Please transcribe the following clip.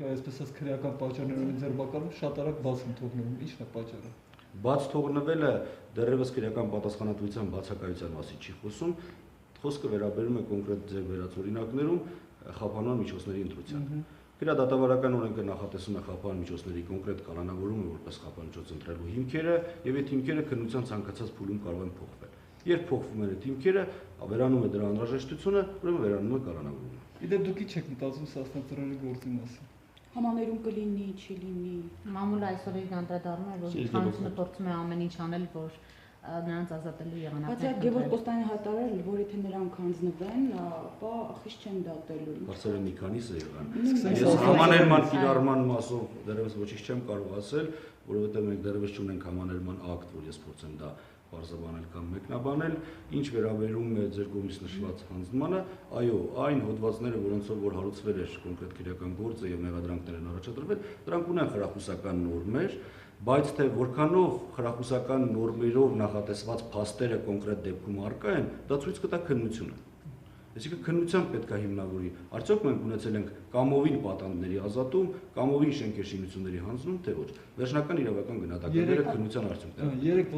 այսպես ասած քրեական պատճառներով ձերբակալում, շատ արագ բաց են թողնում։ Ի՞նչն է պատճառը։ Բաց թողնվելը դեռևս քրեական պատասխանատվության բացակայության մասին չի խոսում, խոսքը վերաբերում է կոնկրետ ձեր վերած օրինակներում խափանման միջոցների ընտրությանը։ Դատավարական օրենքը նախատեսում է խափան միջոցների կոնկրետ կանոնավորումը որպես խափան միջոց ընտրելու հիմքերը, եւ այդ հիմքերը քննության ցանկացած փուլում կարող են փոխվել։ Երբ փոխվում են այդ հիմքերը, վերանում է դրա անհրաժեշտությունը, ուրեմն վերանում է կանոնավորումը։ Իդեպ դուք ի՞նչ եք մտածում սասնածռերի գործի մասին։ Համաներում կլինի, չի լինի։ Մամուլը այսօր իր անդրադառնում է, որ իշխանությունը փորձում է ամեն ինչ անել, որ նրանց ազատելու եղանակներ։ Բայց Գևորգ Կոստանյանը հայտարարել, որ եթե նրանք հանձնվեն, ապա խիստ չեն դատելու։ Կարծել եմ մի քանիսը եղան։ Ես համաներման կիրառման մասով դեռևս ոչինչ չեմ կարող ասել, որովհետև մենք դեռևս չունենք համաներման ակտ, որ ես փորձեմ դա բարձրաբանել կամ մեկնաբանել, ինչ վերաբերում է ձեր կողմից նշված հանձնմանը, այո, այն հոդվածները, որոնցով որ հարուցվել էր կոնկրետ քրեական գործը եւ մեղադրանքներ են առաջադրվել, դրանք ունեն խրախուսական նորմեր, բայց թե որքանով խրախուսական նորմերով նախատեսված փաստերը կոնկրետ դեպքում առկա են, դա ցույց կտա քննությունը։ Այսինքն քննությամբ պետք է հիմնավորի, արդյոք մենք ունեցել ենք կամովին պատանդների ազատում, կամովին շենքեր շինությունների հանձնում, թե ոչ։ Վերջնական իրավական գնահատականները քննության արդյունքներն են։